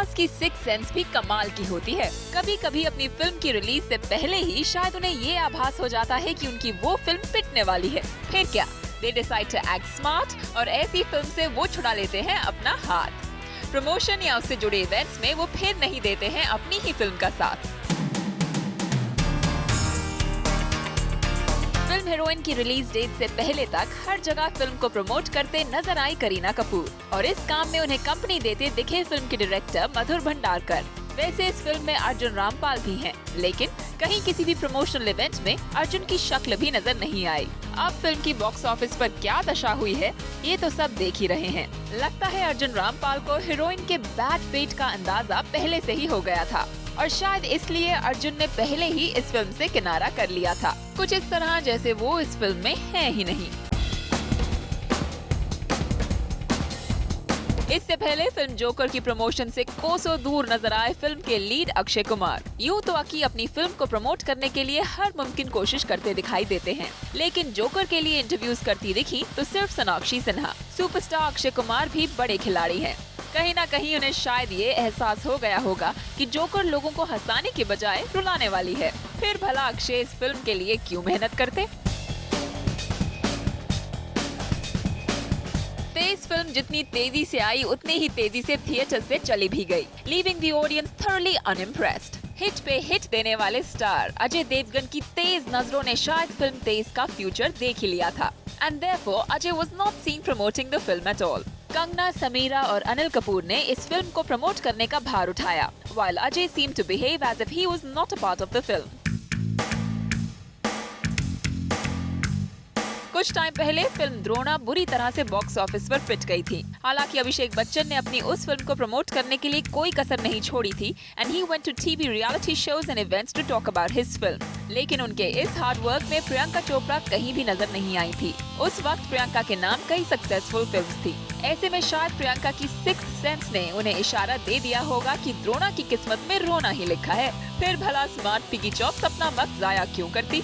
उसकी six sense भी कमाल की होती है। कभी कभी अपनी फिल्म की रिलीज से पहले ही शायद उन्हें ये आभास हो जाता है कि उनकी वो फिल्म पिटने वाली है। फिर क्या, they decide to act smart और ऐसी फिल्म से वो छुड़ा लेते हैं अपना हाथ। प्रमोशन या उससे जुड़े इवेंट्स में वो फिर नहीं देते हैं अपनी ही फिल्म का साथ। फिल्म हीरोइन की रिलीज डेट से पहले तक हर जगह फिल्म को प्रमोट करते नजर आई करीना कपूर और इस काम में उन्हें कंपनी देते दिखे फिल्म के डायरेक्टर मधुर भंडारकर। वैसे इस फिल्म में अर्जुन रामपाल भी हैं, लेकिन कहीं किसी भी प्रमोशनल इवेंट में अर्जुन की शक्ल भी नजर नहीं आई। अब फिल्म की बॉक्स ऑफिस पर क्या दशा हुई है, ये तो सब देख ही रहे हैं। लगता है अर्जुन रामपाल को हीरोइन के बैड फेट का अंदाजा पहले से ही हो गया था और शायद इसलिए अर्जुन ने पहले ही इस फिल्म से किनारा कर लिया था, कुछ इस तरह जैसे वो इस फिल्म में है ही नहीं। इससे पहले फिल्म जोकर की प्रमोशन से कोसों दूर नजर आए फिल्म के लीड अक्षय कुमार। यूं तो अकी अपनी फिल्म को प्रमोट करने के लिए हर मुमकिन कोशिश करते दिखाई देते हैं, लेकिन जोकर के लिए इंटरव्यूज करती दिखी तो सिर्फ सोनाक्षी सिन्हा। सुपरस्टार अक्षय कुमार भी बड़े खिलाड़ी हैं। कहीं ना कहीं उन्हें शायद ये एहसास हो गया होगा कि जोकर लोगों को हंसाने के बजाय रुलाने वाली है। फिर भला अक्षय इस फिल्म के लिए क्यों मेहनत करते? तेज फिल्म जितनी तेजी से आई उतनी ही तेजी से थिएटर से चली भी गई, leaving the audience thoroughly unimpressed. Hit पे हिट देने वाले स्टार अजय देवगन की तेज नजरों ने शायद फिल्म तेज का फ्यूचर देख ही लिया था, and therefore Ajay was not seen promoting the film at all. Kangana, Sameera और अनिल कपूर ने इस फिल्म को प्रमोट करने का भार उठाया, while Ajay seemed to behave as if he was not a part of the film. कुछ टाइम पहले फिल्म द्रोणा बुरी तरह से बॉक्स ऑफिस पर पिट गई थी। हालांकि अभिषेक बच्चन ने अपनी उस फिल्म को प्रमोट करने के लिए कोई कसर नहीं छोड़ी थी, and he went to TV reality shows and events to talk about his film. लेकिन उनके इस हार्ड वर्क में प्रियंका चोपड़ा कहीं भी नजर नहीं आई थी। उस वक्त प्रियंका के नाम कई सक्सेसफुल फिल्म्स थी। ऐसे में शायद प्रियंका की सिक्स्थ सेंस ने उन्हें इशारा दे दिया होगा कि द्रोणा की किस्मत में रोना ही लिखा है। फिर भला स्मार्ट पिगी चॉप्स अपना वक्त जाया क्यों करती?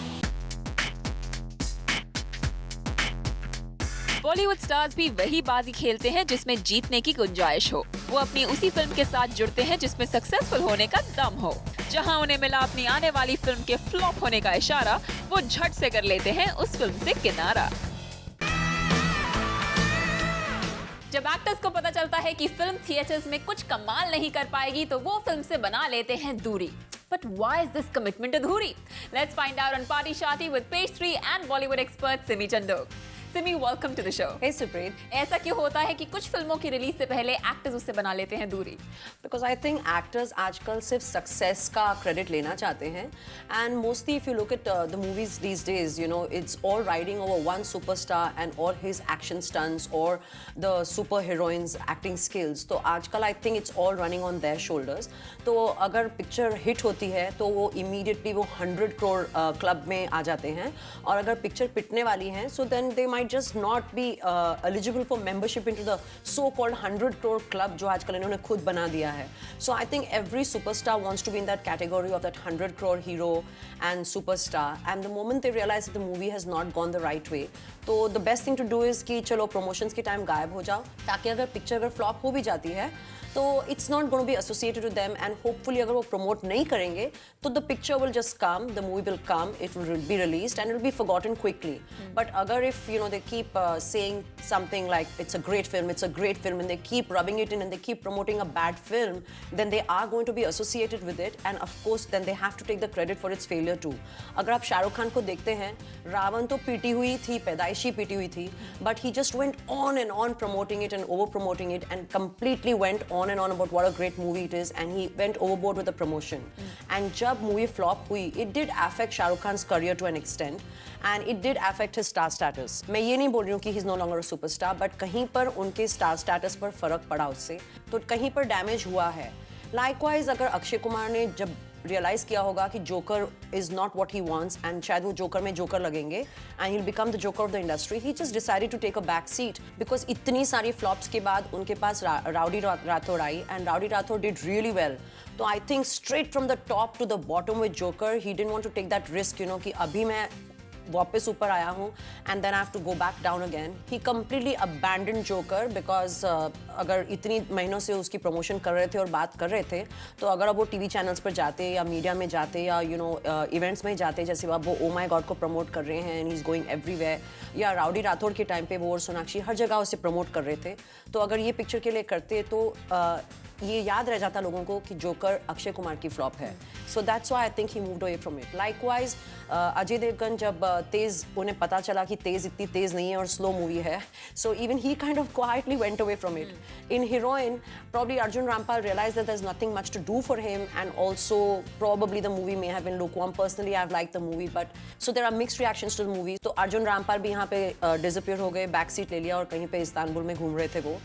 बॉलीवुड स्टार्स भी वही बाजी खेलते हैं जिसमें जीतने की गुंजाइश हो। वो अपनी उसी फिल्म के साथ जुड़ते हैं जिसमें सक्सेसफुल होने का दम हो। जहां उन्हें मिला अपनी आने वाली फिल्म के फ्लॉप होने का इशारा, वो झट से कर लेते हैं उस फिल्म से किनारा। जब एक्टर्स को पता चलता है कि फिल्म थिएटर्स में कुछ कमाल नहीं कर पाएगी तो वो फिल्म से बना लेते हैं दूरी। But why is this commitment adhuri? Let's find out on Party Shati with Page 3 and Bollywood expert Simi Chandok. Simi, welcome to the show. Hey Supreet. ऐसा क्यों होता है कि कुछ फिल्मों की रिलीज से पहले एक्टर्स उससे बना लेते हैं दूरी? Because I think actors आजकल सिर्फ सक्सेस का क्रेडिट लेना चाहते हैं, and mostly if you look at the movies these days, you know, it's all riding over one superstar and all his action stunts or the superheroines acting skills. तो आजकल I think it's all running on their shoulders. तो अगर picture hit होती है तो वो immediately वो 100 crore club में आ जाते हैं, और अगर पिक्चर पिटने वाली है so then they might just not be eligible for membership into the so-called 100 crore club जो आजकल इन्होंने खुद बना दिया है. So I think every superstar wants to be in that category of that 100 crore hero and superstar, and the moment they realize that the movie has not gone the right way, तो the best thing to do is कि चलो promotions के time गायब हो जाओ, ताकि अगर picture अगर फ्लॉप हो भी जाती है तो it's not going to be associated with them, and hopefully अगर वो promote नहीं करेंगे तो the picture will just come, the movie will come, it will be released and it will be forgotten quickly. But अगर if you know they keep saying something like it's a great film, it's a great film, and they keep rubbing it in and they keep promoting a bad film, then they are going to be associated with it, and of course then they have to take the credit for its failure too. अगर आप शाहरुख खान को देखते हैं, रावण तो PT हुई थी, पैदाइशी PT हुई थी, but he just went on and on promoting it and over promoting it and completely went on and on about what a great movie it is, and he went overboard with the promotion. And जब movie flop हुई, it did affect Shah Rukh Khan's career to an extent, and it did affect his star status. मैं ये नहीं बोल रही हूँ कि he's no longer a superstar, but कहीं पर उनके star status पर फर्क पड़ा उससे, तो कहीं पर डैमेज हुआ है. Likewise, अगर अक्षय कुमार ने जब रियलाइज किया होगा कि joker is not what he wants, and शायद वो जोकर में जोकर लगेंगे and he will become the joker of the industry, he just decided to take a back seat, because इतनी सारी फ्लॉप्स के बाद उनके पास राउडी राठौड़ आई, and rowdy Rathore did really well. तो I think straight from the top to the bottom with joker, he didn't want to take that risk, you know, कि अभी मैं वापस ऊपर आया हूँ and then I have to go back down again. He completely abandon Joker because अगर इतनी महीनों से उसकी प्रमोशन कर रहे थे और बात कर रहे थे, तो अगर अब वो टीवी चैनल्स पर जाते या मीडिया में जाते या इवेंट्स में जाते, जैसे अब वो ओ माई गॉड को प्रमोट कर रहे हैं and he is going everywhere, या राउडी राठौड़ के टाइम पे वो और सोनाक्षी हर जगह उसे प्रमोट कर रहे थे, तो अगर ये पिक्चर के लिए करते तो ये याद रह जाता लोगों को कि जोकर अक्षय कुमार की फ्लॉप है. So that's why I think he moved away from it. Likewise Ajay Devgn जब तेज उन्हें पता चला कि तेज इतनी तेज नहीं है और स्लो मूवी है, so even he kind of quietly went away from it. In heroine probably Arjun Rampal realized that there's nothing much to do for him, and also probably the movie may have been lukewarm. Personally, I've liked the movie, but so there are mixed reactions to the movie. तो Arjun Rampal भी यहाँ पे disappear हो गए, back seat ले लिया और कहीं पे इस्तांबुल में घूम रहे थे वो.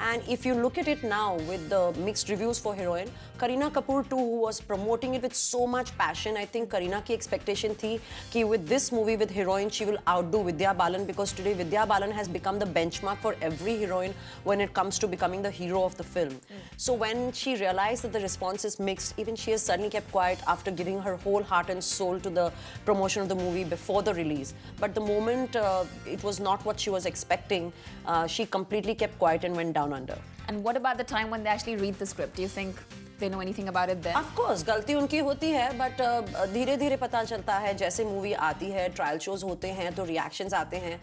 And if you look at it now with the mixed reviews for Heroine, Kareena Kapoor too, who was promoting it with so much passion, I think Kareena की expectation थी कि with this movie with Heroine she will outdo Vidya Balan, because today Vidya Balan has become the benchmark for every heroine when it comes to becoming the hero of the film. So when she realized that the response is mixed, even she has suddenly kept quiet after giving her whole heart and soul to the promotion of the movie before the release. But the moment it was not what she was expecting, she completely kept quiet and went down under. And what about the time when they actually read the script? Do you think they know anything about it then? Of course, गलती उनकी होती है, but धीरे धीरे पता चलता है, जैसे मूवी आती है, ट्रायल शोज होते हैं तो रिएक्शंस आते हैं,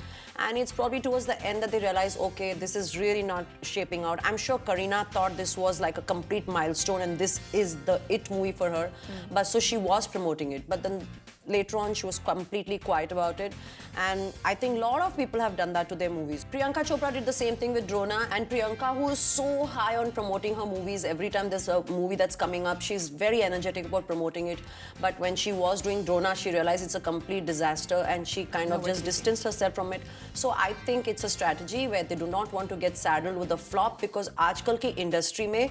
and it's probably towards the end that they realize, okay, this is really not shaping out. I'm sure Kareena thought this was like a complete milestone and this is the it movie for her, but so she was promoting it, but then later on she was completely quiet about it, and I think a lot of people have done that to their movies. Priyanka Chopra did the same thing with Drona, and Priyanka, who is so high on promoting her movies, every time there's a movie that's coming up, she's very energetic about promoting it, but when she was doing Drona, she realized it's a complete disaster and she kind of just distanced herself from it. So I think it's a strategy where they do not want to get saddled with a flop, because आजकल की industry में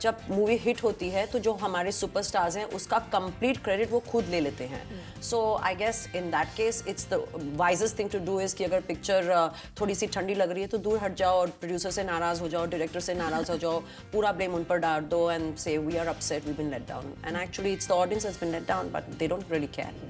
जब movie hit होती है तो जो हमारे superstars हैं उसका कंप्लीट क्रेडिट वो खुद ले लेते हैं. So I guess in that case it's the wisest thing to do is कि अगर पिक्चर थोड़ी सी ठंडी लग रही है तो दूर हट जाओ और प्रोड्यूसर से नाराज हो जाओ, डायरेक्टर से नाराज हो जाओ, पूरा ब्लेम उन पर डाल दो and say we are upset, we been let down, and actually it's the audience has been let down, but they don't really care.